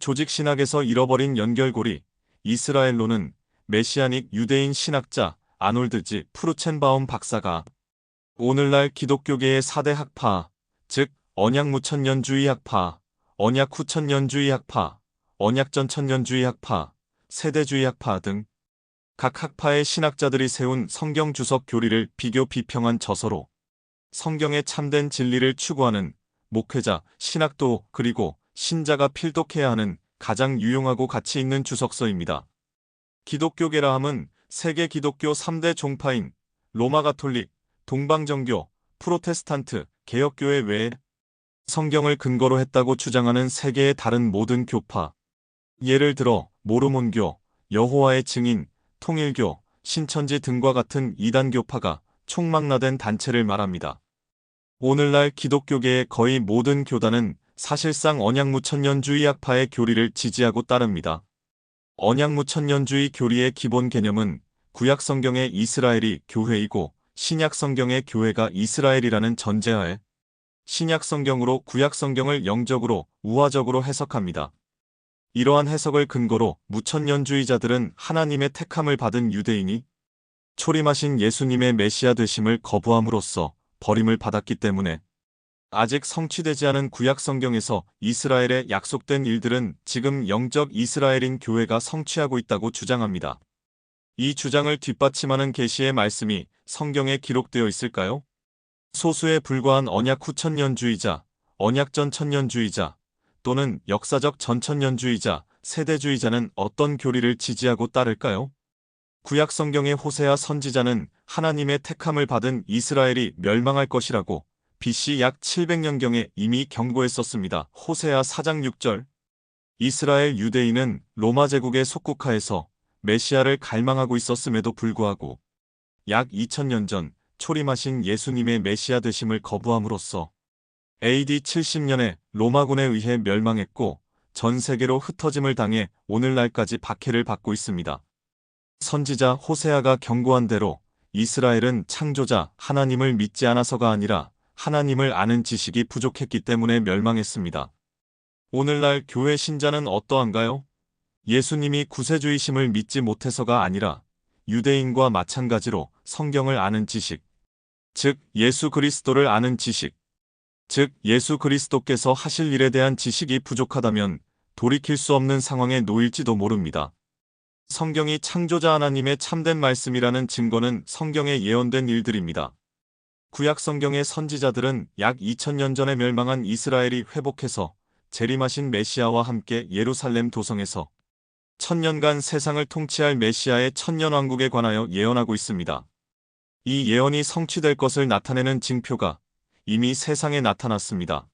조직신학에서 잃어버린 연결고리. 이스라엘로는 메시아닉 유대인 신학자 아놀드 지 프루첸바움 박사가 오늘날 기독교계의 4대 학파, 즉 언약무천년주의 학파, 언약후천년주의 학파, 언약전천년주의 학파, 세대주의 학파 등 각 학파의 신학자들이 세운 성경 주석 교리를 비교 비평한 저서로 성경의 참된 진리를 추구하는 목회자, 신학도 그리고 신자가 필독해야 하는 가장 유용하고 가치 있는 주석서입니다. 기독교계라 함은 세계 기독교 3대 종파인 로마 가톨릭, 동방정교, 프로테스탄트, 개혁교회 외에 성경을 근거로 했다고 주장하는 세계의 다른 모든 교파, 예를 들어 모르몬교, 여호와의 증인, 통일교, 신천지 등과 같은 이단교파가 총망라된 단체를 말합니다. 오늘날 기독교계의 거의 모든 교단은 사실상 언약무천년주의 학파의 교리를 지지하고 따릅니다. 언약무천년주의 교리의 기본 개념은 구약성경의 이스라엘이 교회이고 신약성경의 교회가 이스라엘이라는 전제하에 신약성경으로 구약성경을 영적으로 우화적으로 해석합니다. 이러한 해석을 근거로 무천년주의자들은 하나님의 택함을 받은 유대인이 초림하신 예수님의 메시아 되심을 거부함으로써 버림을 받았기 때문에 아직 성취되지 않은 구약성경에서 이스라엘에 약속된 일들은 지금 영적 이스라엘인 교회가 성취하고 있다고 주장합니다. 이 주장을 뒷받침하는 계시의 말씀이 성경에 기록되어 있을까요? 소수에 불과한 언약 후천년주의자, 언약전 천년주의자 또는 역사적 전천년주의자, 세대주의자는 어떤 교리를 지지하고 따를까요? 구약성경의 호세아 선지자는 하나님의 택함을 받은 이스라엘이 멸망할 것이라고 BC 약 700년경에 이미 경고했었습니다. 호세아 4장 6절. 이스라엘 유대인은 로마 제국의 속국하에서 메시아를 갈망하고 있었음에도 불구하고 약 2000년 전 초림하신 예수님의 메시아 되심을 거부함으로써 AD 70년에 로마군에 의해 멸망했고 전 세계로 흩어짐을 당해 오늘날까지 박해를 받고 있습니다. 선지자 호세아가 경고한 대로 이스라엘은 창조자 하나님을 믿지 않아서가 아니라 하나님을 아는 지식이 부족했기 때문에 멸망했습니다. 오늘날 교회 신자는 어떠한가요? 예수님이 구세주이심을 믿지 못해서가 아니라 유대인과 마찬가지로 성경을 아는 지식, 즉 예수 그리스도를 아는 지식, 즉 예수 그리스도께서 하실 일에 대한 지식이 부족하다면 돌이킬 수 없는 상황에 놓일지도 모릅니다. 성경이 창조자 하나님의 참된 말씀이라는 증거는 성경에 예언된 일들입니다. 구약 성경의 선지자들은 약 2000년 전에 멸망한 이스라엘이 회복해서 재림하신 메시아와 함께 예루살렘 도성에서 1000년간 세상을 통치할 메시아의 천년왕국에 관하여 예언하고 있습니다. 이 예언이 성취될 것을 나타내는 징표가 이미 세상에 나타났습니다.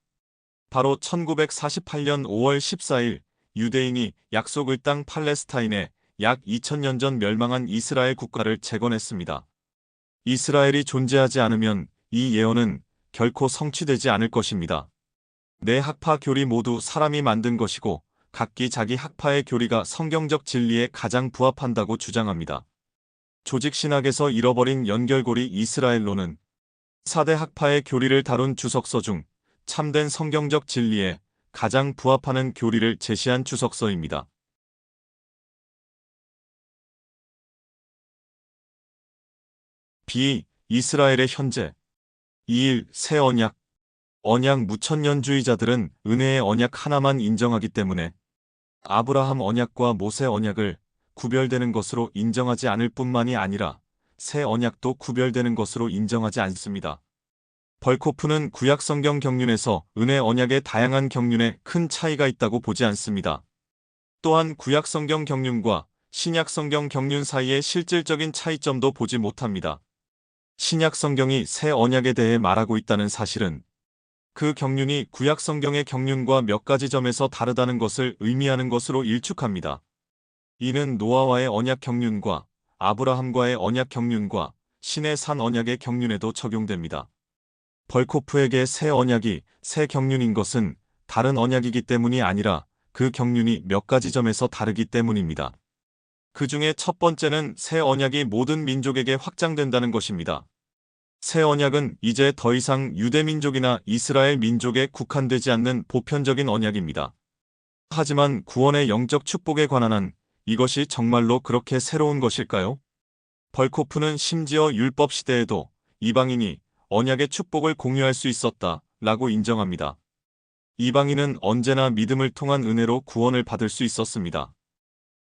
바로 1948년 5월 14일 유대인이 약속의 땅 팔레스타인에 약 2000년 전 멸망한 이스라엘 국가를 재건했습니다. 이스라엘이 존재하지 않으면 이 예언은 결코 성취되지 않을 것입니다. 네 학파 교리 모두 사람이 만든 것이고 각기 자기 학파의 교리가 성경적 진리에 가장 부합한다고 주장합니다. 조직신학에서 잃어버린 연결고리 이스라엘로는 4대 학파의 교리를 다룬 주석서 중 참된 성경적 진리에 가장 부합하는 교리를 제시한 주석서입니다. 이스라엘의 현재 2일 새 언약. 언약 무천년주의자들은 은혜의 언약 하나만 인정하기 때문에 아브라함 언약과 모세 언약을 구별되는 것으로 인정하지 않을 뿐만이 아니라 새 언약도 구별되는 것으로 인정하지 않습니다. 벌코프는 구약성경 경륜에서 은혜 언약의 다양한 경륜에 큰 차이가 있다고 보지 않습니다. 또한 구약성경 경륜과 신약성경 경륜 사이의 실질적인 차이점도 보지 못합니다. 신약성경이 새 언약에 대해 말하고 있다는 사실은 그 경륜이 구약성경의 경륜과 몇 가지 점에서 다르다는 것을 의미하는 것으로 일축합니다. 이는 노아와의 언약 경륜과 아브라함과의 언약 경륜과 신의 산 언약의 경륜에도 적용됩니다. 벌코프에게 새 언약이 새 경륜인 것은 다른 언약이기 때문이 아니라 그 경륜이 몇 가지 점에서 다르기 때문입니다. 그 중에 첫 번째는 새 언약이 모든 민족에게 확장된다는 것입니다. 새 언약은 이제 더 이상 유대민족이나 이스라엘 민족에 국한되지 않는 보편적인 언약입니다. 하지만 구원의 영적 축복에 관한 한 이것이 정말로 그렇게 새로운 것일까요? 벌코프는 심지어 율법 시대에도 이방인이 언약의 축복을 공유할 수 있었다 라고 인정합니다. 이방인은 언제나 믿음을 통한 은혜로 구원을 받을 수 있었습니다.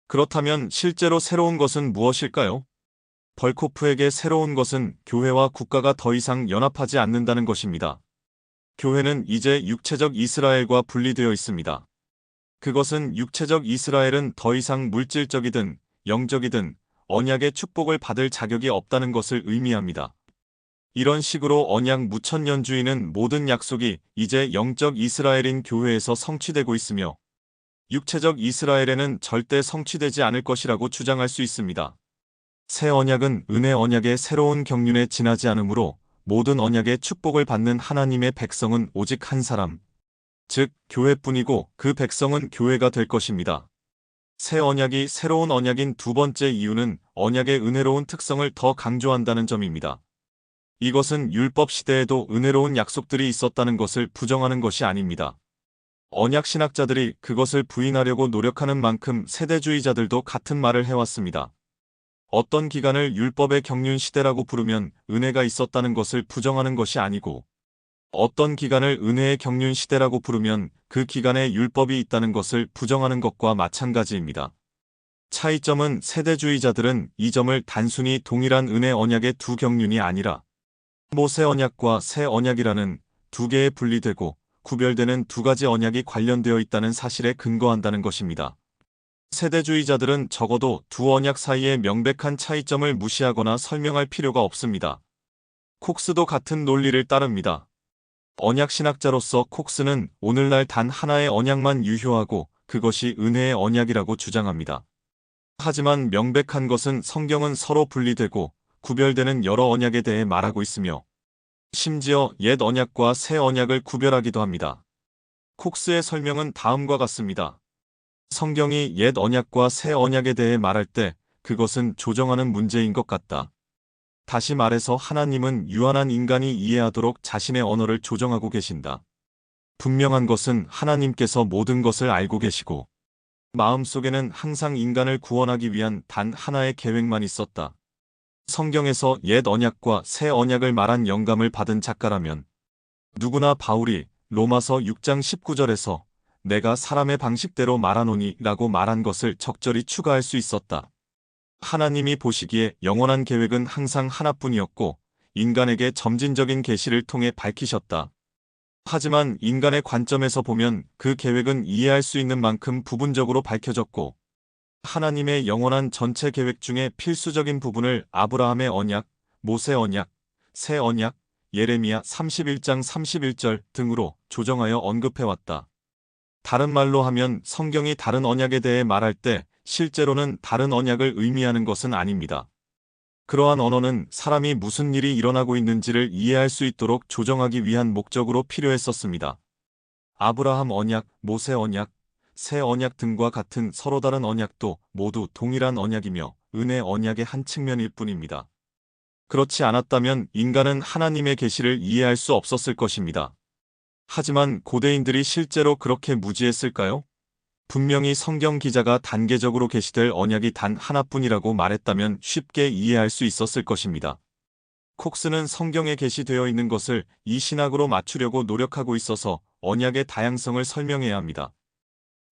그렇다면 실제로 새로운 것은 무엇일까요? 벌코프에게 새로운 것은 교회와 국가가 더 이상 연합하지 않는다는 것입니다. 교회는 이제 육체적 이스라엘과 분리되어 있습니다. 그것은 육체적 이스라엘은 더 이상 물질적이든 영적이든 언약의 축복을 받을 자격이 없다는 것을 의미합니다. 이런 식으로 언약 무천년주의는 모든 약속이 이제 영적 이스라엘인 교회에서 성취되고 있으며 육체적 이스라엘에는 절대 성취되지 않을 것이라고 주장할 수 있습니다. 새 언약은 은혜 언약의 새로운 경륜에 지나지 않으므로 모든 언약의 축복을 받는 하나님의 백성은 오직 한 사람, 즉 교회뿐이고 그 백성은 교회가 될 것입니다. 새 언약이 새로운 언약인 두 번째 이유는 언약의 은혜로운 특성을 더 강조한다는 점입니다. 이것은 율법 시대에도 은혜로운 약속들이 있었다는 것을 부정하는 것이 아닙니다. 언약 신학자들이 그것을 부인하려고 노력하는 만큼 세대주의자들도 같은 말을 해왔습니다. 어떤 기간을 율법의 경륜 시대라고 부르면 은혜가 있었다는 것을 부정하는 것이 아니고 어떤 기간을 은혜의 경륜 시대라고 부르면 그 기간에 율법이 있다는 것을 부정하는 것과 마찬가지입니다. 차이점은 세대주의자들은 이 점을 단순히 동일한 은혜 언약의 두 경륜이 아니라 모세 언약과 새 언약이라는 두 개에 분리되고 구별되는 두 가지 언약이 관련되어 있다는 사실에 근거한다는 것입니다. 세대주의자들은 적어도 두 언약 사이의 명백한 차이점을 무시하거나 설명할 필요가 없습니다. 콕스도 같은 논리를 따릅니다. 언약 신학자로서 콕스는 오늘날 단 하나의 언약만 유효하고 그것이 은혜의 언약이라고 주장합니다. 하지만 명백한 것은 성경은 서로 분리되고 구별되는 여러 언약에 대해 말하고 있으며 심지어 옛 언약과 새 언약을 구별하기도 합니다. 콕스의 설명은 다음과 같습니다. 성경이 옛 언약과 새 언약에 대해 말할 때 그것은 조정하는 문제인 것 같다. 다시 말해서 하나님은 유한한 인간이 이해하도록 자신의 언어를 조정하고 계신다. 분명한 것은 하나님께서 모든 것을 알고 계시고 마음속에는 항상 인간을 구원하기 위한 단 하나의 계획만 있었다. 성경에서 옛 언약과 새 언약을 말한 영감을 받은 작가라면 누구나 바울이 로마서 6장 19절에서 내가 사람의 방식대로 말하노니 라고 말한 것을 적절히 추가할 수 있었다. 하나님이 보시기에 영원한 계획은 항상 하나뿐이었고 인간에게 점진적인 계시를 통해 밝히셨다. 하지만 인간의 관점에서 보면 그 계획은 이해할 수 있는 만큼 부분적으로 밝혀졌고 하나님의 영원한 전체 계획 중에 필수적인 부분을 아브라함의 언약, 모세 언약, 새 언약, 예레미야 31장 31절 등으로 조정하여 언급해왔다. 다른 말로 하면 성경이 다른 언약에 대해 말할 때 실제로는 다른 언약을 의미하는 것은 아닙니다. 그러한 언어는 사람이 무슨 일이 일어나고 있는지를 이해할 수 있도록 조정하기 위한 목적으로 필요했었습니다. 아브라함 언약, 모세 언약, 새 언약 등과 같은 서로 다른 언약도 모두 동일한 언약이며 은혜 언약의 한 측면일 뿐입니다. 그렇지 않았다면 인간은 하나님의 계시를 이해할 수 없었을 것입니다. 하지만 고대인들이 실제로 그렇게 무지했을까요? 분명히 성경 기자가 단계적으로 계시될 언약이 단 하나뿐이라고 말했다면 쉽게 이해할 수 있었을 것입니다. 콕스는 성경에 계시되어 있는 것을 이 신학으로 맞추려고 노력하고 있어서 언약의 다양성을 설명해야 합니다.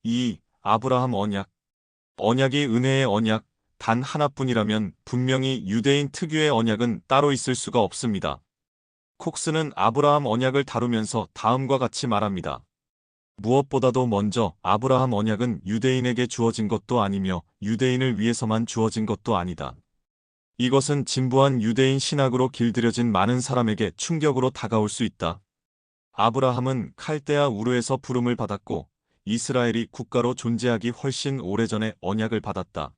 2. 아브라함 언약. 언약이 은혜의 언약, 단 하나뿐이라면 분명히 유대인 특유의 언약은 따로 있을 수가 없습니다. 콕스는 아브라함 언약을 다루면서 다음과 같이 말합니다. 무엇보다도 먼저 아브라함 언약은 유대인에게 주어진 것도 아니며 유대인을 위해서만 주어진 것도 아니다. 이것은 진부한 유대인 신학으로 길들여진 많은 사람에게 충격으로 다가올 수 있다. 아브라함은 칼데아 우르에서 부름을 받았고 이스라엘이 국가로 존재하기 훨씬 오래전에 언약을 받았다.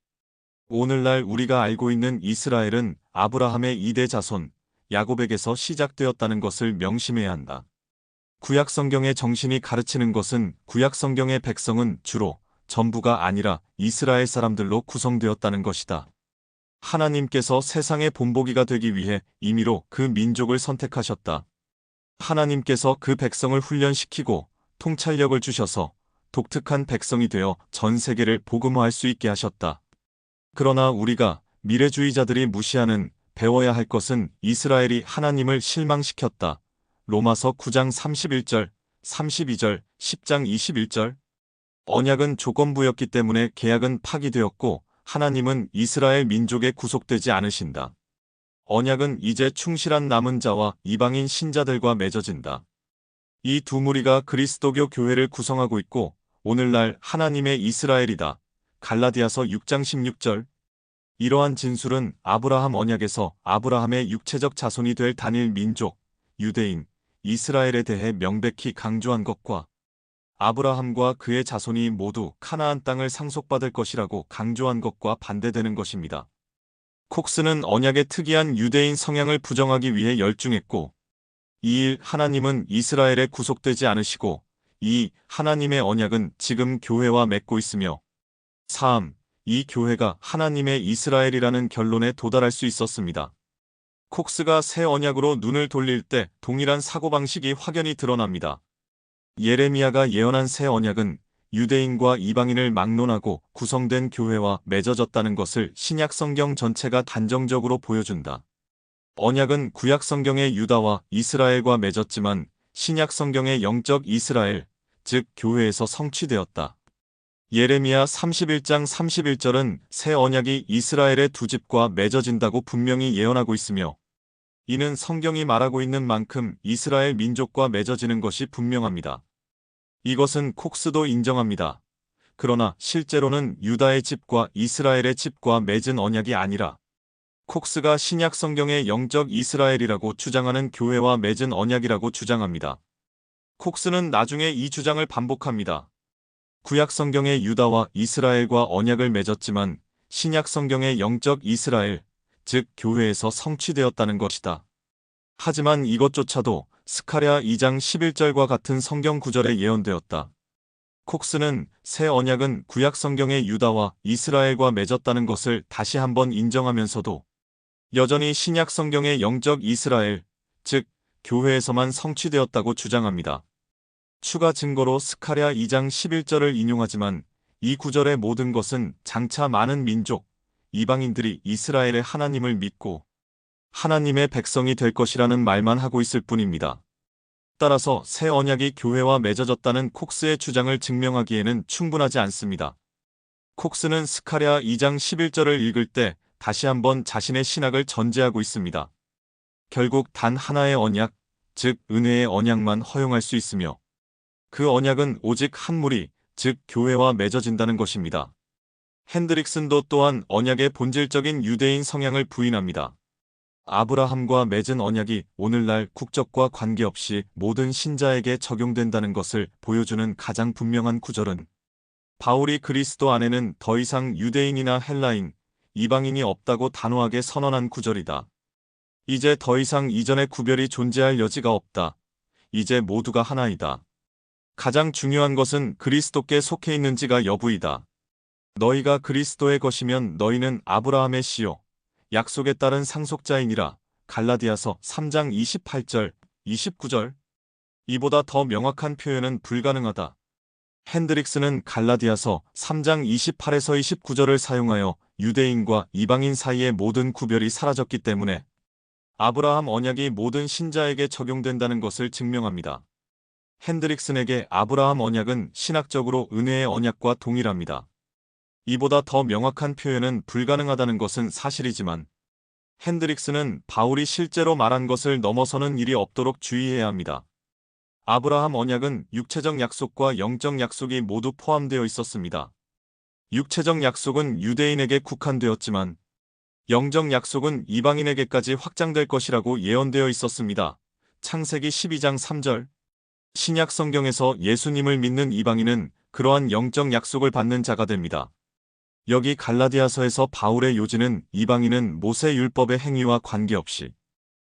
오늘날 우리가 알고 있는 이스라엘은 아브라함의 2대 자손 야곱에게서 시작되었다는 것을 명심해야 한다. 구약성경의 정신이 가르치는 것은 구약성경의 백성은 주로 전부가 아니라 이스라엘 사람들로 구성되었다는 것이다. 하나님께서 세상의 본보기가 되기 위해 임의로 그 민족을 선택하셨다. 하나님께서 그 백성을 훈련시키고 통찰력을 주셔서 독특한 백성이 되어 전 세계를 복음화할 수 있게 하셨다. 그러나 우리가 미래주의자들이 무시하는 배워야 할 것은 이스라엘이 하나님을 실망시켰다. 로마서 9장 31절, 32절, 10장 21절. 언약은 조건부였기 때문에 계약은 파기되었고 하나님은 이스라엘 민족에 구속되지 않으신다. 언약은 이제 충실한 남은 자와 이방인 신자들과 맺어진다. 이 두 무리가 그리스도교 교회를 구성하고 있고 오늘날 하나님의 이스라엘이다. 갈라디아서 6장 16절. 이러한 진술은 아브라함 언약에서 아브라함의 육체적 자손이 될 단일 민족, 유대인, 이스라엘에 대해 명백히 강조한 것과 아브라함과 그의 자손이 모두 카나안 땅을 상속받을 것이라고 강조한 것과 반대되는 것입니다. 콕스는 언약의 특이한 유대인 성향을 부정하기 위해 열중했고 2일 하나님은 이스라엘에 구속되지 않으시고 2. 하나님의 언약은 지금 교회와 맺고 있으며 3. 이 교회가 하나님의 이스라엘이라는 결론에 도달할 수 있었습니다. 콕스가 새 언약으로 눈을 돌릴 때 동일한 사고방식이 확연히 드러납니다. 예레미야가 예언한 새 언약은 유대인과 이방인을 막론하고 구성된 교회와 맺어졌다는 것을 신약 성경 전체가 단정적으로 보여준다. 언약은 구약 성경의 유다와 이스라엘과 맺었지만 신약 성경의 영적 이스라엘, 즉 교회에서 성취되었다. 예레미야 31장 31절은 새 언약이 이스라엘의 두 집과 맺어진다고 분명히 예언하고 있으며 이는 성경이 말하고 있는 만큼 이스라엘 민족과 맺어지는 것이 분명합니다. 이것은 콕스도 인정합니다. 그러나 실제로는 유다의 집과 이스라엘의 집과 맺은 언약이 아니라 콕스가 신약 성경의 영적 이스라엘이라고 주장하는 교회와 맺은 언약이라고 주장합니다. 콕스는 나중에 이 주장을 반복합니다. 구약 성경의 유다와 이스라엘과 언약을 맺었지만 신약 성경의 영적 이스라엘, 즉 교회에서 성취되었다는 것이다. 하지만 이것조차도 스가랴 2장 11절과 같은 성경 구절에 예언되었다. 콕스는 새 언약은 구약 성경의 유다와 이스라엘과 맺었다는 것을 다시 한번 인정하면서도 여전히 신약 성경의 영적 이스라엘, 즉 교회에서만 성취되었다고 주장합니다. 추가 증거로 스가랴 2장 11절을 인용하지만 이 구절의 모든 것은 장차 많은 민족, 이방인들이 이스라엘의 하나님을 믿고 하나님의 백성이 될 것이라는 말만 하고 있을 뿐입니다. 따라서 새 언약이 교회와 맺어졌다는 콕스의 주장을 증명하기에는 충분하지 않습니다. 콕스는 스가랴 2장 11절을 읽을 때 다시 한번 자신의 신학을 전제하고 있습니다. 결국 단 하나의 언약, 즉 은혜의 언약만 허용할 수 있으며 그 언약은 오직 한 무리, 즉 교회와 맺어진다는 것입니다. 핸드릭슨도 또한 언약의 본질적인 유대인 성향을 부인합니다. 아브라함과 맺은 언약이 오늘날 국적과 관계없이 모든 신자에게 적용된다는 것을 보여주는 가장 분명한 구절은 바울이 그리스도 안에는 더 이상 유대인이나 헬라인, 이방인이 없다고 단호하게 선언한 구절이다. 이제 더 이상 이전의 구별이 존재할 여지가 없다. 이제 모두가 하나이다. 가장 중요한 것은 그리스도께 속해 있는지가 여부이다. 너희가 그리스도의 것이면 너희는 아브라함의 씨요 약속에 따른 상속자이니라. 갈라디아서 3장 28절, 29절. 이보다 더 명확한 표현은 불가능하다. 핸드릭스는 갈라디아서 3장 28에서 29절을 사용하여 유대인과 이방인 사이의 모든 구별이 사라졌기 때문에 아브라함 언약이 모든 신자에게 적용된다는 것을 증명합니다. 핸드릭슨에게 아브라함 언약은 신학적으로 은혜의 언약과 동일합니다. 이보다 더 명확한 표현은 불가능하다는 것은 사실이지만 핸드릭스는 바울이 실제로 말한 것을 넘어서는 일이 없도록 주의해야 합니다. 아브라함 언약은 육체적 약속과 영적 약속이 모두 포함되어 있었습니다. 육체적 약속은 유대인에게 국한되었지만 영적 약속은 이방인에게까지 확장될 것이라고 예언되어 있었습니다. 창세기 12장 3절. 신약 성경에서 예수님을 믿는 이방인은 그러한 영적 약속을 받는 자가 됩니다. 여기 갈라디아서에서 바울의 요지는 이방인은 모세 율법의 행위와 관계없이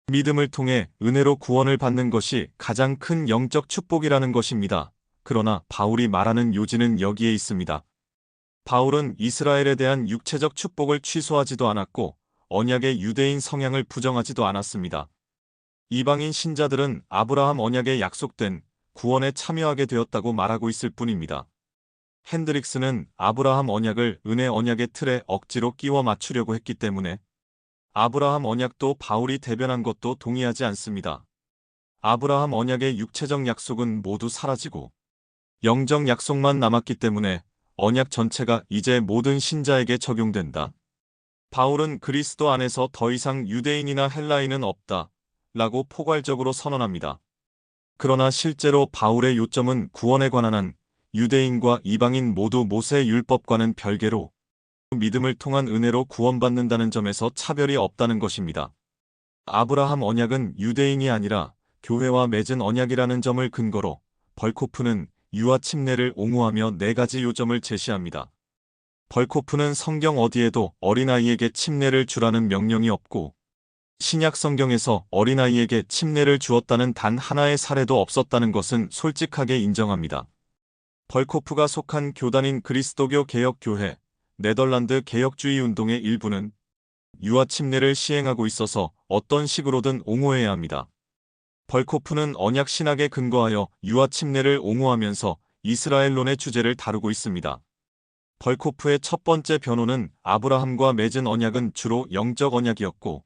믿음을 통해 은혜로 구원을 받는 것이 가장 큰 영적 축복이라는 것입니다. 그러나 바울이 말하는 요지는 여기에 있습니다. 바울은 이스라엘에 대한 육체적 축복을 취소하지도 않았고 언약의 유대인 성향을 부정하지도 않았습니다. 이방인 신자들은 아브라함 언약에 약속된 구원에 참여하게 되었다고 말하고 있을 뿐입니다. 핸드릭스는 아브라함 언약을 은혜 언약의 틀에 억지로 끼워 맞추려고 했기 때문에 아브라함 언약도 바울이 대변한 것도 동의하지 않습니다. 아브라함 언약의 육체적 약속은 모두 사라지고 영적 약속만 남았기 때문에 언약 전체가 이제 모든 신자에게 적용된다. 바울은 그리스도 안에서 더 이상 유대인이나 헬라인은 없다 라고 포괄적으로 선언합니다. 그러나 실제로 바울의 요점은 구원에 관한 한 유대인과 이방인 모두 모세 율법과는 별개로 믿음을 통한 은혜로 구원받는다는 점에서 차별이 없다는 것입니다. 아브라함 언약은 유대인이 아니라 교회와 맺은 언약이라는 점을 근거로 벌코프는 유아 침례를 옹호하며 네 가지 요점을 제시합니다. 벌코프는 성경 어디에도 어린아이에게 침례를 주라는 명령이 없고 신약 성경에서 어린아이에게 침례를 주었다는 단 하나의 사례도 없었다는 것은 솔직하게 인정합니다. 벌코프가 속한 교단인 그리스도교 개혁교회, 네덜란드 개혁주의 운동의 일부는 유아 침례를 시행하고 있어서 어떤 식으로든 옹호해야 합니다. 벌코프는 언약 신학에 근거하여 유아 침례를 옹호하면서 이스라엘론의 주제를 다루고 있습니다. 벌코프의 첫 번째 변호는 아브라함과 맺은 언약은 주로 영적 언약이었고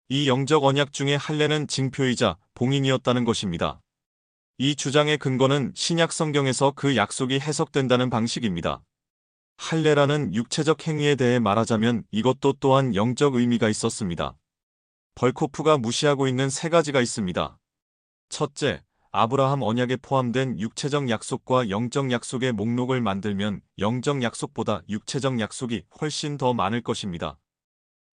이 영적 언약 중에 할례는 징표이자 봉인이었다는 것입니다. 이 주장의 근거는 신약 성경에서 그 약속이 해석된다는 방식입니다. 할례라는 육체적 행위에 대해 말하자면 이것도 또한 영적 의미가 있었습니다. 벌코프가 무시하고 있는 세 가지가 있습니다. 첫째, 아브라함 언약에 포함된 육체적 약속과 영적 약속의 목록을 만들면 영적 약속보다 육체적 약속이 훨씬 더 많을 것입니다.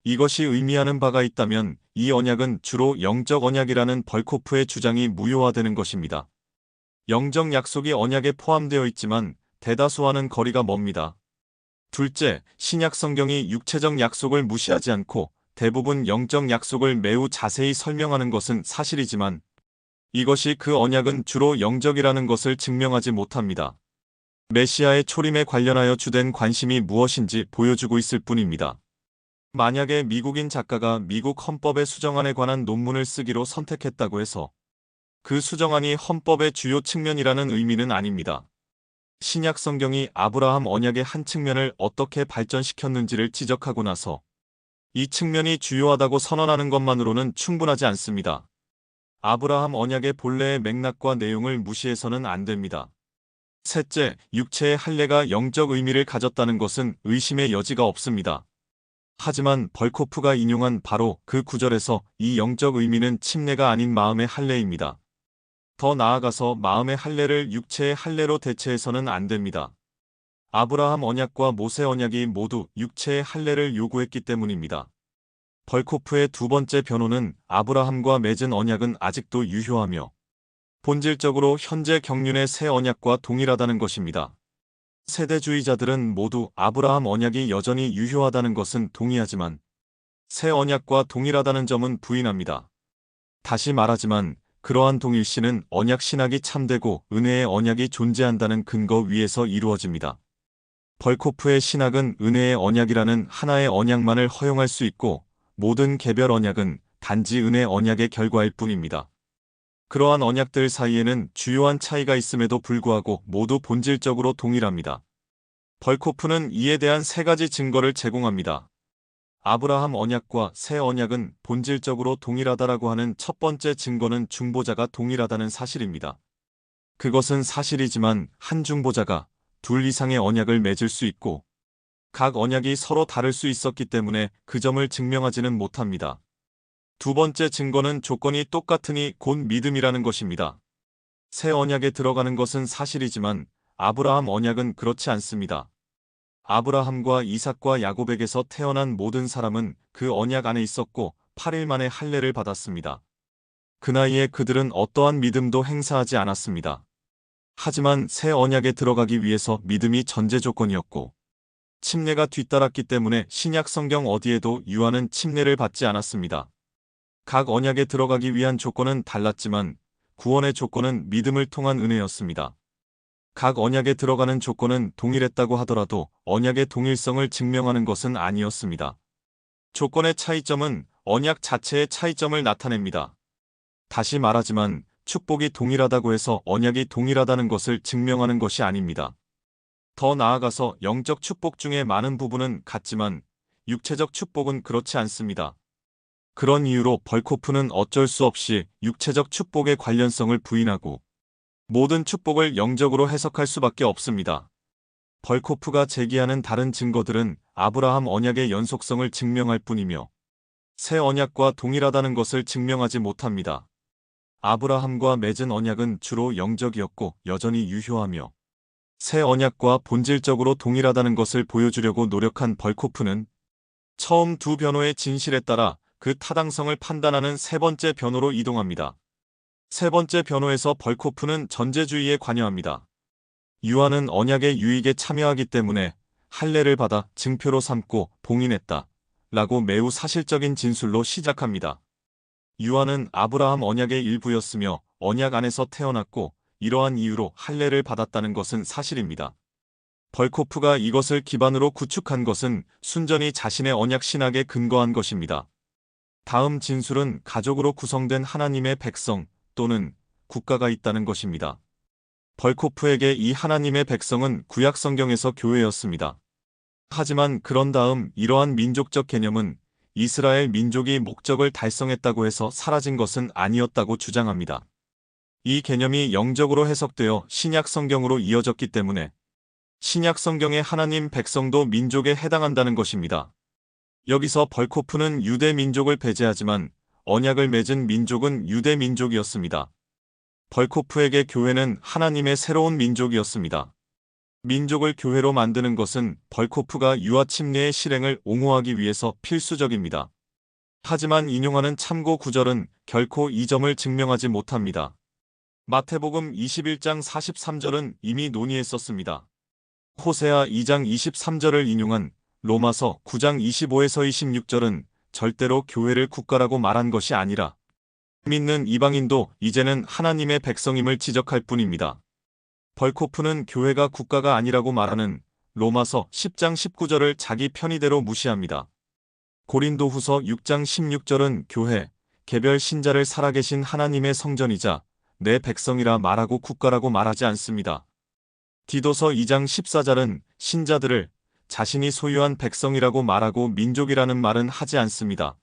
이것이 의미하는 바가 있다면 이 언약은 주로 영적 언약이라는 벌코프의 주장이 무효화되는 것입니다. 영적 약속이 언약에 포함되어 있지만 대다수와는 거리가 멉니다. 둘째, 신약 성경이 육체적 약속을 무시하지 않고 대부분 영적 약속을 매우 자세히 설명하는 것은 사실이지만 이것이 그 언약은 주로 영적이라는 것을 증명하지 못합니다. 메시아의 초림에 관련하여 주된 관심이 무엇인지 보여주고 있을 뿐입니다. 만약에 미국인 작가가 미국 헌법의 수정안에 관한 논문을 쓰기로 선택했다고 해서 그 수정안이 헌법의 주요 측면이라는 의미는 아닙니다. 신약 성경이 아브라함 언약의 한 측면을 어떻게 발전시켰는지를 지적하고 나서 이 측면이 주요하다고 선언하는 것만으로는 충분하지 않습니다. 아브라함 언약의 본래의 맥락과 내용을 무시해서는 안 됩니다. 셋째, 육체의 할례가 영적 의미를 가졌다는 것은 의심의 여지가 없습니다. 하지만 벌코프가 인용한 바로 그 구절에서 이 영적 의미는 침례가 아닌 마음의 할례입니다. 더 나아가서 마음의 할례를 육체의 할례로 대체해서는 안 됩니다. 아브라함 언약과 모세 언약이 모두 육체의 할례를 요구했기 때문입니다. 벌코프의 두 번째 변호는 아브라함과 맺은 언약은 아직도 유효하며 본질적으로 현재 경륜의 새 언약과 동일하다는 것입니다. 세대주의자들은 모두 아브라함 언약이 여전히 유효하다는 것은 동의하지만 새 언약과 동일하다는 점은 부인합니다. 다시 말하지만 그러한 동일시는 언약 신학이 참되고 은혜의 언약이 존재한다는 근거 위에서 이루어집니다. 벌코프의 신학은 은혜의 언약이라는 하나의 언약만을 허용할 수 있고 모든 개별 언약은 단지 은혜 언약의 결과일 뿐입니다. 그러한 언약들 사이에는 주요한 차이가 있음에도 불구하고 모두 본질적으로 동일합니다. 벌코프는 이에 대한 세 가지 증거를 제공합니다. 아브라함 언약과 새 언약은 본질적으로 동일하다라고 하는 첫 번째 증거는 중보자가 동일하다는 사실입니다. 그것은 사실이지만 한 중보자가 둘 이상의 언약을 맺을 수 있고 각 언약이 서로 다를 수 있었기 때문에 그 점을 증명하지는 못합니다. 두 번째 증거는 조건이 똑같으니 곧 믿음이라는 것입니다. 새 언약에 들어가는 것은 사실이지만 아브라함 언약은 그렇지 않습니다. 아브라함과 이삭과 야곱에게서 태어난 모든 사람은 그 언약 안에 있었고 8일 만에 할례를 받았습니다. 그 나이에 그들은 어떠한 믿음도 행사하지 않았습니다. 하지만 새 언약에 들어가기 위해서 믿음이 전제 조건이었고 침례가 뒤따랐기 때문에 신약 성경 어디에도 유아는 침례를 받지 않았습니다. 각 언약에 들어가기 위한 조건은 달랐지만 구원의 조건은 믿음을 통한 은혜였습니다. 각 언약에 들어가는 조건은 동일했다고 하더라도 언약의 동일성을 증명하는 것은 아니었습니다. 조건의 차이점은 언약 자체의 차이점을 나타냅니다. 다시 말하지만 축복이 동일하다고 해서 언약이 동일하다는 것을 증명하는 것이 아닙니다. 더 나아가서 영적 축복 중에 많은 부분은 같지만 육체적 축복은 그렇지 않습니다. 그런 이유로 벌코프는 어쩔 수 없이 육체적 축복의 관련성을 부인하고 모든 축복을 영적으로 해석할 수밖에 없습니다. 벌코프가 제기하는 다른 증거들은 아브라함 언약의 연속성을 증명할 뿐이며 새 언약과 동일하다는 것을 증명하지 못합니다. 아브라함과 맺은 언약은 주로 영적이었고 여전히 유효하며 새 언약과 본질적으로 동일하다는 것을 보여주려고 노력한 벌코프는 처음 두 변호의 진실에 따라 그 타당성을 판단하는 세 번째 변호로 이동합니다. 세 번째 변호에서 벌코프는 전제주의에 관여합니다. 유아는 언약의 유익에 참여하기 때문에 할례를 받아 증표로 삼고 봉인했다 라고 매우 사실적인 진술로 시작합니다. 유아는 아브라함 언약의 일부였으며 언약 안에서 태어났고 이러한 이유로 할례를 받았다는 것은 사실입니다. 벌코프가 이것을 기반으로 구축한 것은 순전히 자신의 언약 신학에 근거한 것입니다. 다음 진술은 가족으로 구성된 하나님의 백성 또는 국가가 있다는 것입니다. 벌코프에게 이 하나님의 백성은 구약 성경에서 교회였습니다. 하지만 그런 다음 이러한 민족적 개념은 이스라엘 민족이 목적을 달성했다고 해서 사라진 것은 아니었다고 주장합니다. 이 개념이 영적으로 해석되어 신약 성경으로 이어졌기 때문에 신약 성경의 하나님 백성도 민족에 해당한다는 것입니다. 여기서 벌코프는 유대 민족을 배제하지만 언약을 맺은 민족은 유대 민족이었습니다. 벌코프에게 교회는 하나님의 새로운 민족이었습니다. 민족을 교회로 만드는 것은 벌코프가 유아 침례의 실행을 옹호하기 위해서 필수적입니다. 하지만 인용하는 참고 구절은 결코 이 점을 증명하지 못합니다. 마태복음 21장 43절은 이미 논의했었습니다. 호세아 2장 23절을 인용한 로마서 9장 25에서 26절은 절대로 교회를 국가라고 말한 것이 아니라 믿는 이방인도 이제는 하나님의 백성임을 지적할 뿐입니다. 벌코프는 교회가 국가가 아니라고 말하는 로마서 10장 19절을 자기 편의대로 무시합니다. 고린도후서 6장 16절은 교회, 개별 신자를 살아계신 하나님의 성전이자 내 백성이라 말하고 국가라고 말하지 않습니다. 디도서 2장 14절은 신자들을 자신이 소유한 백성이라고 말하고 민족이라는 말은 하지 않습니다.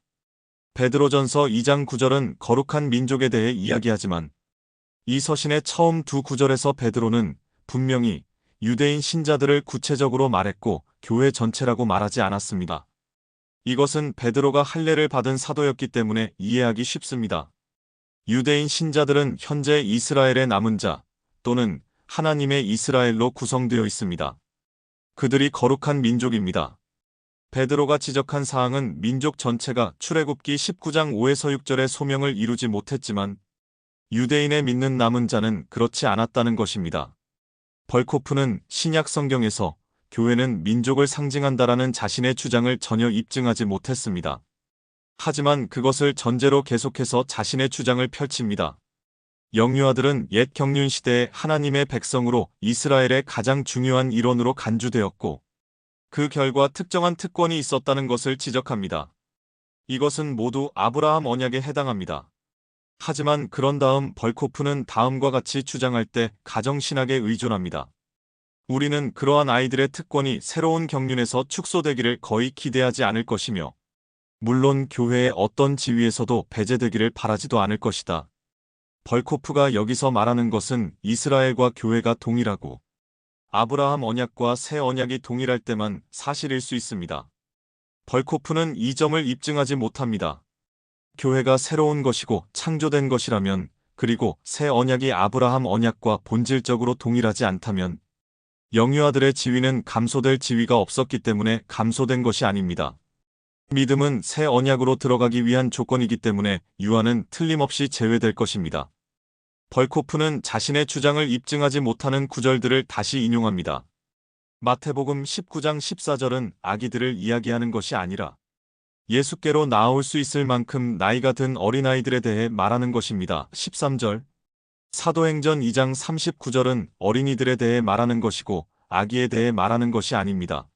베드로전서 2장 9절은 거룩한 민족에 대해 이야기하지만 이 서신의 처음 두 구절에서 베드로는 분명히 유대인 신자들을 구체적으로 말했고 교회 전체라고 말하지 않았습니다. 이것은 베드로가 할례를 받은 사도였기 때문에 이해하기 쉽습니다. 유대인 신자들은 현재 이스라엘의 남은 자 또는 하나님의 이스라엘로 구성되어 있습니다. 그들이 거룩한 민족입니다. 베드로가 지적한 사항은 민족 전체가 출애굽기 19장 5에서 6절의 소명을 이루지 못했지만 유대인의 믿는 남은 자는 그렇지 않았다는 것입니다. 벌코프는 신약 성경에서 교회는 민족을 상징한다라는 자신의 주장을 전혀 입증하지 못했습니다. 하지만 그것을 전제로 계속해서 자신의 주장을 펼칩니다. 영유아들은 옛 경륜 시대의 하나님의 백성으로 이스라엘의 가장 중요한 일원으로 간주되었고 그 결과 특정한 특권이 있었다는 것을 지적합니다. 이것은 모두 아브라함 언약에 해당합니다. 하지만 그런 다음 벌코프는 다음과 같이 주장할 때 가정신학에 의존합니다. 우리는 그러한 아이들의 특권이 새로운 경륜에서 축소되기를 거의 기대하지 않을 것이며 물론 교회의 어떤 지위에서도 배제되기를 바라지도 않을 것이다. 벌코프가 여기서 말하는 것은 이스라엘과 교회가 동일하고 아브라함 언약과 새 언약이 동일할 때만 사실일 수 있습니다. 벌코프는 이 점을 입증하지 못합니다. 교회가 새로운 것이고 창조된 것이라면 그리고 새 언약이 아브라함 언약과 본질적으로 동일하지 않다면 영유아들의 지위는 감소될 지위가 없었기 때문에 감소된 것이 아닙니다. 믿음은 새 언약으로 들어가기 위한 조건이기 때문에 유아는 틀림없이 제외될 것입니다. 벌코프는 자신의 주장을 입증하지 못하는 구절들을 다시 인용합니다. 마태복음 19장 14절은 아기들을 이야기하는 것이 아니라 예수께로 나아올 수 있을 만큼 나이가 든 어린아이들에 대해 말하는 것입니다. 13절 사도행전 2장 39절은 어린이들에 대해 말하는 것이고 아기에 대해 말하는 것이 아닙니다.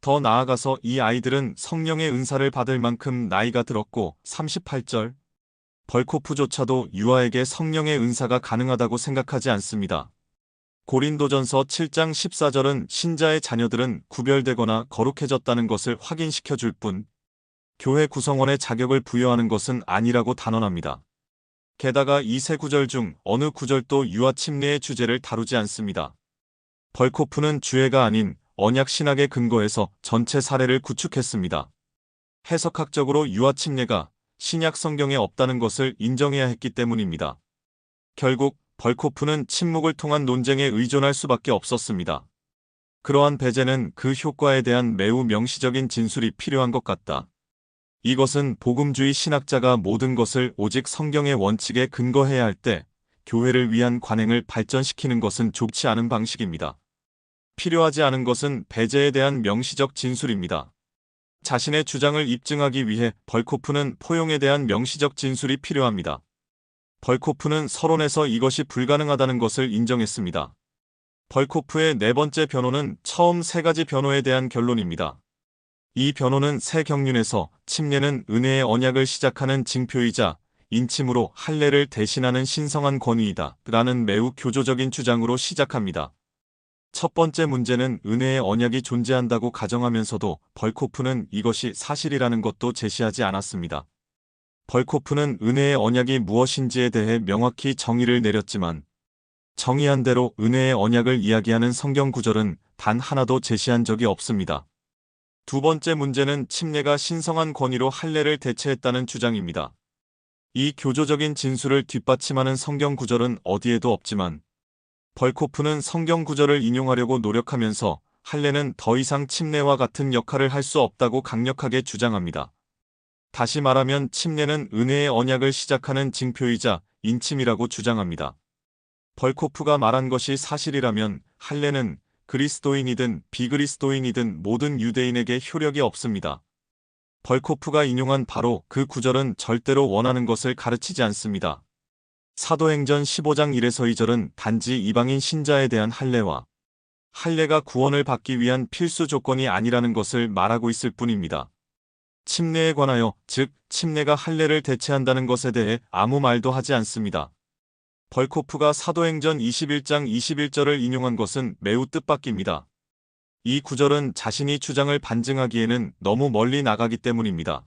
더 나아가서 이 아이들은 성령의 은사를 받을 만큼 나이가 들었고 38절 벌코프조차도 유아에게 성령의 은사가 가능하다고 생각하지 않습니다. 고린도전서 7장 14절은 신자의 자녀들은 구별되거나 거룩해졌다는 것을 확인시켜 줄 뿐, 교회 구성원의 자격을 부여하는 것은 아니라고 단언합니다. 게다가 이 세 구절 중 어느 구절도 유아 침례의 주제를 다루지 않습니다. 벌코프는 주애가 아닌 언약 신학의 근거에서 전체 사례를 구축했습니다. 해석학적으로 유아 침례가 신약 성경에 없다는 것을 인정해야 했기 때문입니다. 결국 벌코프는 침묵을 통한 논쟁에 의존할 수밖에 없었습니다. 그러한 배제는 그 효과에 대한 매우 명시적인 진술이 필요한 것 같다. 이것은 복음주의 신학자가 모든 것을 오직 성경의 원칙에 근거해야 할 때 교회를 위한 관행을 발전시키는 것은 좋지 않은 방식입니다. 필요하지 않은 것은 배제에 대한 명시적 진술입니다. 자신의 주장을 입증하기 위해 벌코프는 포용에 대한 명시적 진술이 필요합니다. 벌코프는 서론에서 이것이 불가능하다는 것을 인정했습니다. 벌코프의 네 번째 변호는 처음 세 가지 변호에 대한 결론입니다. 이 변호는 새 경륜에서 침례는 은혜의 언약을 시작하는 징표이자 인침으로 할례를 대신하는 신성한 권위이다 라는 매우 교조적인 주장으로 시작합니다. 첫 번째 문제는 은혜의 언약이 존재한다고 가정하면서도 벌코프는 이것이 사실이라는 것도 제시하지 않았습니다. 벌코프는 은혜의 언약이 무엇인지에 대해 명확히 정의를 내렸지만 정의한 대로 은혜의 언약을 이야기하는 성경 구절은 단 하나도 제시한 적이 없습니다. 두 번째 문제는 침례가 신성한 권위로 할례를 대체했다는 주장입니다. 이 교조적인 진술을 뒷받침하는 성경 구절은 어디에도 없지만 벌코프는 성경 구절을 인용하려고 노력하면서 할례는 더 이상 침례와 같은 역할을 할 수 없다고 강력하게 주장합니다. 다시 말하면 침례는 은혜의 언약을 시작하는 징표이자 인침이라고 주장합니다. 벌코프가 말한 것이 사실이라면 할례는 그리스도인이든 비그리스도인이든 모든 유대인에게 효력이 없습니다. 벌코프가 인용한 바로 그 구절은 절대로 원하는 것을 가르치지 않습니다. 사도행전 15장 1에서 2절은 단지 이방인 신자에 대한 할례와 할례가 구원을 받기 위한 필수 조건이 아니라는 것을 말하고 있을 뿐입니다. 침례에 관하여, 즉 침례가 할례를 대체한다는 것에 대해 아무 말도 하지 않습니다. 벌코프가 사도행전 21장 21절을 인용한 것은 매우 뜻밖입니다. 이 구절은 자신이 주장을 반증하기에는 너무 멀리 나가기 때문입니다.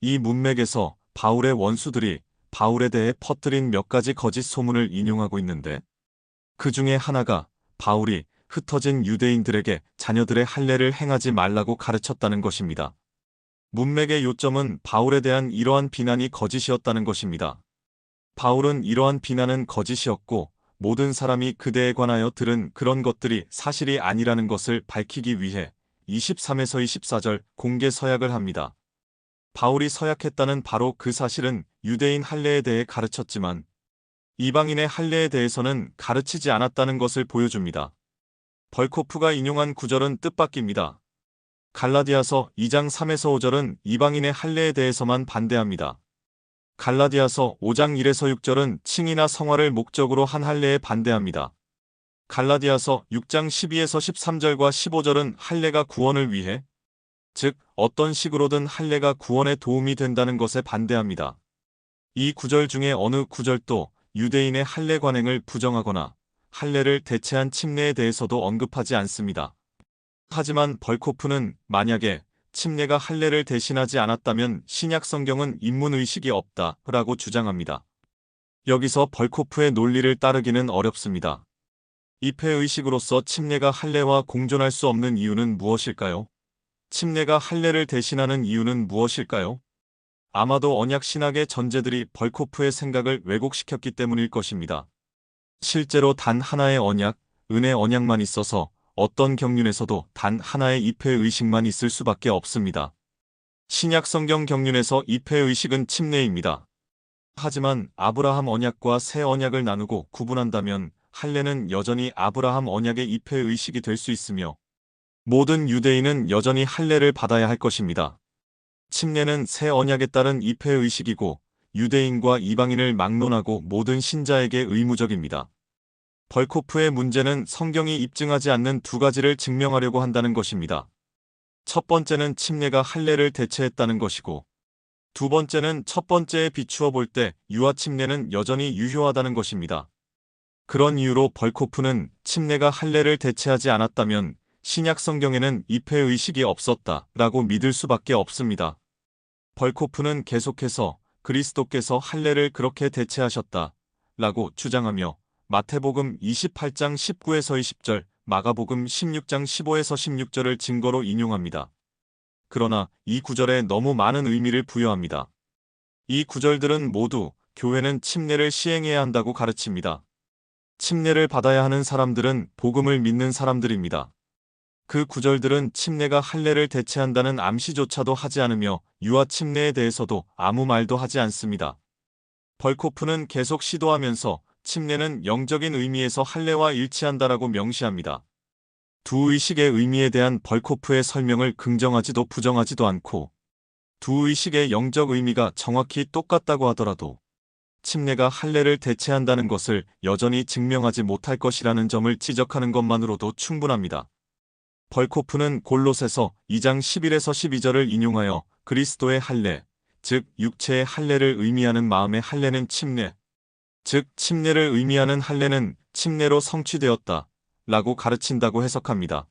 이 문맥에서 바울의 원수들이 바울에 대해 퍼뜨린 몇 가지 거짓 소문을 인용하고 있는데 그 중에 하나가 바울이 흩어진 유대인들에게 자녀들의 할례를 행하지 말라고 가르쳤다는 것입니다. 문맥의 요점은 바울에 대한 이러한 비난이 거짓이었다는 것입니다. 바울은 이러한 비난은 거짓이었고 모든 사람이 그대에 관하여 들은 그런 것들이 사실이 아니라는 것을 밝히기 위해 23에서 24절 공개 서약을 합니다. 바울이 서약했다는 바로 그 사실은 유대인 할례에 대해 가르쳤지만 이방인의 할례에 대해서는 가르치지 않았다는 것을 보여줍니다. 벌코프가 인용한 구절은 뜻밖입니다. 갈라디아서 2장 3에서 5절은 이방인의 할례에 대해서만 반대합니다. 갈라디아서 5장 1에서 6절은 칭이나 성화를 목적으로 한 할례에 반대합니다. 갈라디아서 6장 12에서 13절과 15절은 할례가 구원을 위해, 즉 어떤 식으로든 할례가 구원에 도움이 된다는 것에 반대합니다. 이 구절 중에 어느 구절도 유대인의 할례 관행을 부정하거나 할례를 대체한 침례에 대해서도 언급하지 않습니다. 하지만 벌코프는 만약에 침례가 할례를 대신하지 않았다면 신약 성경은 인문의식이 없다라고 주장합니다. 여기서 벌코프의 논리를 따르기는 어렵습니다. 입회의식으로서 침례가 할례와 공존할 수 없는 이유는 무엇일까요? 침례가 할례를 대신하는 이유는 무엇일까요? 아마도 언약 신학의 전제들이 벌코프의 생각을 왜곡시켰기 때문일 것입니다. 실제로 단 하나의 언약, 은혜 언약만 있어서 어떤 경륜에서도 단 하나의 입회의식만 있을 수밖에 없습니다. 신약 성경 경륜에서 입회의식은 침례입니다. 하지만 아브라함 언약과 새 언약을 나누고 구분한다면 할례는 여전히 아브라함 언약의 입회의식이 될 수 있으며 모든 유대인은 여전히 할례를 받아야 할 것입니다. 침례는 새 언약에 따른 입회의식이고 유대인과 이방인을 막론하고 모든 신자에게 의무적입니다. 벌코프의 문제는 성경이 입증하지 않는 두 가지를 증명하려고 한다는 것입니다. 첫 번째는 침례가 할례를 대체했다는 것이고 두 번째는 첫 번째에 비추어 볼 때 유아 침례는 여전히 유효하다는 것입니다. 그런 이유로 벌코프는 침례가 할례를 대체하지 않았다면 신약 성경에는 입회의식이 없었다라고 믿을 수밖에 없습니다. 벌코프는 계속해서 그리스도께서 할례를 그렇게 대체하셨다라고 주장하며 마태복음 28장 19에서 20절, 마가복음 16장 15에서 16절을 증거로 인용합니다. 그러나 이 구절에 너무 많은 의미를 부여합니다. 이 구절들은 모두 교회는 침례를 시행해야 한다고 가르칩니다. 침례를 받아야 하는 사람들은 복음을 믿는 사람들입니다. 그 구절들은 침례가 할례를 대체한다는 암시조차도 하지 않으며 유아 침례에 대해서도 아무 말도 하지 않습니다. 벌코프는 계속 시도하면서 침례는 영적인 의미에서 할례와 일치한다라고 명시합니다. 두 의식의 의미에 대한 벌코프의 설명을 긍정하지도 부정하지도 않고 두 의식의 영적 의미가 정확히 똑같다고 하더라도 침례가 할례를 대체한다는 것을 여전히 증명하지 못할 것이라는 점을 지적하는 것만으로도 충분합니다. 벌코프는 골로새서 2장 11에서 12절을 인용하여 그리스도의 할례, 즉 육체의 할례를 의미하는 마음의 할례는 침례, 즉 침례를 의미하는 할례는 침례로 성취되었다 라고 가르친다고 해석합니다.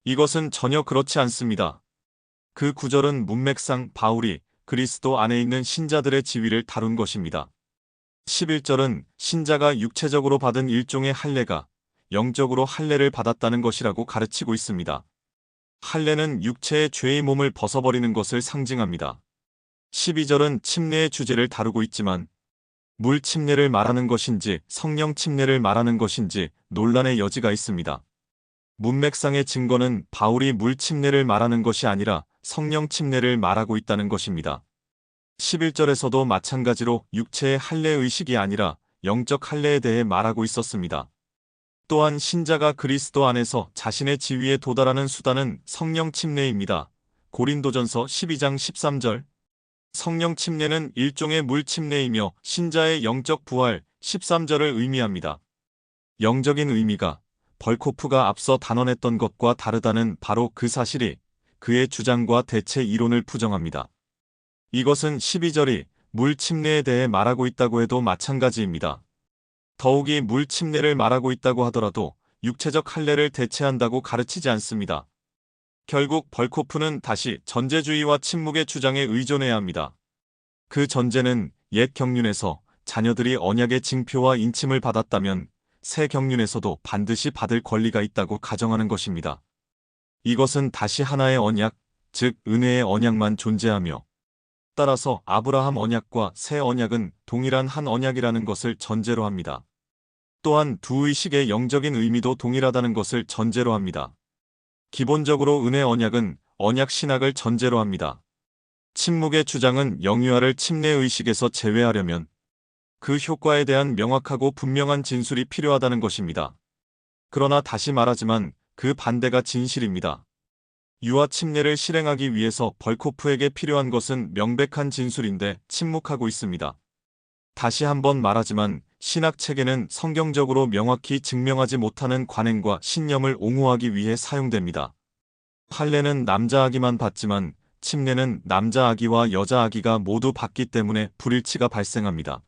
이것은 전혀 그렇지 않습니다. 그 구절은 문맥상 바울이 그리스도 안에 있는 신자들의 지위를 다룬 것입니다. 11절은 신자가 육체적으로 받은 일종의 할례가 영적으로 할례를 받았다는 것이라고 가르치고 있습니다. 할례는 육체의 죄의 몸을 벗어버리는 것을 상징합니다. 12절은 침례의 주제를 다루고 있지만 물 침례를 말하는 것인지 성령 침례를 말하는 것인지 논란의 여지가 있습니다. 문맥상의 증거는 바울이 물 침례를 말하는 것이 아니라 성령 침례를 말하고 있다는 것입니다. 11절에서도 마찬가지로 육체의 할례 의식이 아니라 영적 할례에 대해 말하고 있었습니다. 또한 신자가 그리스도 안에서 자신의 지위에 도달하는 수단은 성령 침례입니다. 고린도전서 12장 13절. 성령 침례는 일종의 물 침례이며 신자의 영적 부활 13절을 의미합니다. 영적인 의미가 벌코프가 앞서 단언했던 것과 다르다는 바로 그 사실이 그의 주장과 대체 이론을 부정합니다. 이것은 12절이 물 침례에 대해 말하고 있다고 해도 마찬가지입니다. 더욱이 물 침례를 말하고 있다고 하더라도 육체적 할례를 대체한다고 가르치지 않습니다. 결국 벌코프는 다시 전제주의와 침묵의 주장에 의존해야 합니다. 그 전제는 옛 경륜에서 자녀들이 언약의 징표와 인침을 받았다면 새 경륜에서도 반드시 받을 권리가 있다고 가정하는 것입니다. 이것은 다시 하나의 언약, 즉 은혜의 언약만 존재하며 따라서 아브라함 언약과 새 언약은 동일한 한 언약이라는 것을 전제로 합니다. 또한 두 의식의 영적인 의미도 동일하다는 것을 전제로 합니다. 기본적으로 은혜 언약은 언약 신학을 전제로 합니다. 침묵의 주장은 영유아를 침례 의식에서 제외하려면 그 효과에 대한 명확하고 분명한 진술이 필요하다는 것입니다. 그러나 다시 말하지만 그 반대가 진실입니다. 유아 침례를 실행하기 위해서 벌코프에게 필요한 것은 명백한 진술인데 침묵하고 있습니다. 다시 한번 말하지만 신학 체계는 성경적으로 명확히 증명하지 못하는 관행과 신념을 옹호하기 위해 사용됩니다. 할례는 남자 아기만 받지만 침례는 남자 아기와 여자 아기가 모두 받기 때문에 불일치가 발생합니다.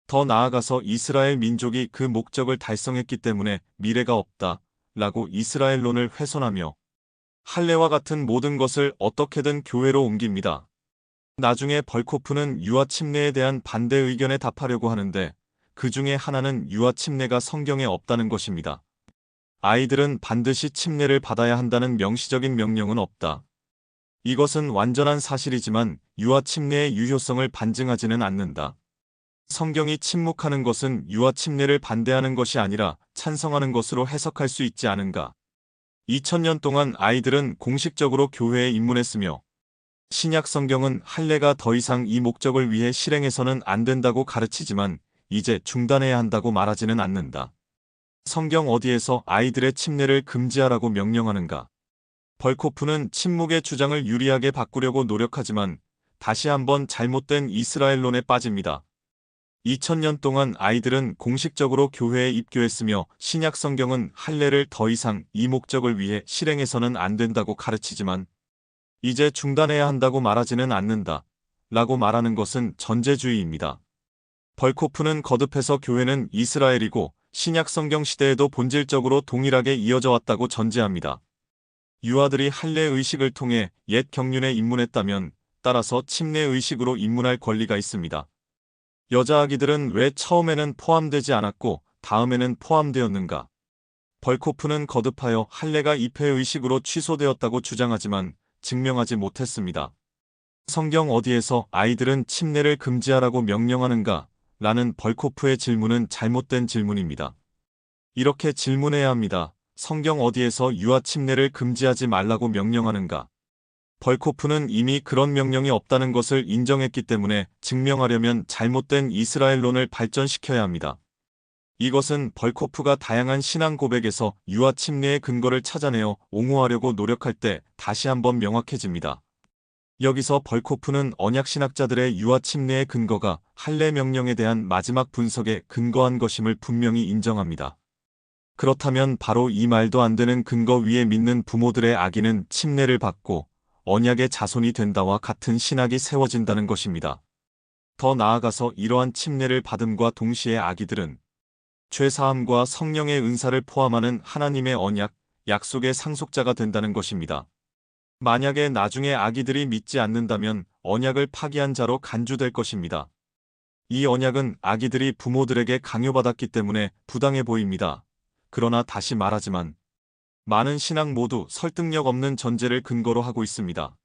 더 나아가서 이스라엘 민족이 그 목적을 달성했기 때문에 미래가 없다 라고 이스라엘론을 훼손하며 할례와 같은 모든 것을 어떻게든 교회로 옮깁니다. 나중에 벌코프는 유아 침례에 대한 반대 의견에 답하려고 하는데 그 중에 하나는 유아 침례가 성경에 없다는 것입니다. 아이들은 반드시 침례를 받아야 한다는 명시적인 명령은 없다. 이것은 완전한 사실이지만 유아 침례의 유효성을 반증하지는 않는다. 성경이 침묵하는 것은 유아 침례를 반대하는 것이 아니라 찬성하는 것으로 해석할 수 있지 않은가. 2000년 동안 아이들은 공식적으로 교회에 입문했으며 신약 성경은 할례가 더 이상 이 목적을 위해 실행해서는 안 된다고 가르치지만 이제 중단해야 한다고 말하지는 않는다. 성경 어디에서 아이들의 침례를 금지하라고 명령하는가? 벌코프는 침묵의 주장을 유리하게 바꾸려고 노력하지만 다시 한번 잘못된 이스라엘론에 빠집니다. 2000년 동안 아이들은 공식적으로 교회에 입교했으며 신약 성경은 할례를 더 이상 이 목적을 위해 실행해서는 안 된다고 가르치지만 이제 중단해야 한다고 말하지는 않는다 라고 말하는 것은 전제주의입니다. 벌코프는 거듭해서 교회는 이스라엘이고 신약 성경 시대에도 본질적으로 동일하게 이어져 왔다고 전제합니다. 유아들이 할례 의식을 통해 옛 경륜에 입문했다면 따라서 침례 의식으로 입문할 권리가 있습니다. 여자 아기들은 왜 처음에는 포함되지 않았고 다음에는 포함되었는가? 벌코프는 거듭하여 할례가 입회 의식으로 취소되었다고 주장하지만 증명하지 못했습니다. 성경 어디에서 아이들은 침례를 금지하라고 명령하는가? 라는 벌코프의 질문은 잘못된 질문입니다. 이렇게 질문해야 합니다. 성경 어디에서 유아 침례를 금지하지 말라고 명령하는가? 벌코프는 이미 그런 명령이 없다는 것을 인정했기 때문에 증명하려면 잘못된 이스라엘론을 발전시켜야 합니다. 이것은 벌코프가 다양한 신앙 고백에서 유아 침례의 근거를 찾아내어 옹호하려고 노력할 때 다시 한번 명확해집니다. 여기서 벌코프는 언약신학자들의 유아 침례의 근거가 할례 명령에 대한 마지막 분석에 근거한 것임을 분명히 인정합니다. 그렇다면 바로 이 말도 안 되는 근거 위에 믿는 부모들의 아기는 침례를 받고 언약의 자손이 된다와 같은 신학이 세워진다는 것입니다. 더 나아가서 이러한 침례를 받음과 동시에 아기들은 죄사함과 성령의 은사를 포함하는 하나님의 언약, 약속의 상속자가 된다는 것입니다. 만약에 나중에 아기들이 믿지 않는다면 언약을 파기한 자로 간주될 것입니다. 이 언약은 아기들이 부모들에게 강요받았기 때문에 부당해 보입니다. 그러나 다시 말하지만 많은 신학 모두 설득력 없는 전제를 근거로 하고 있습니다.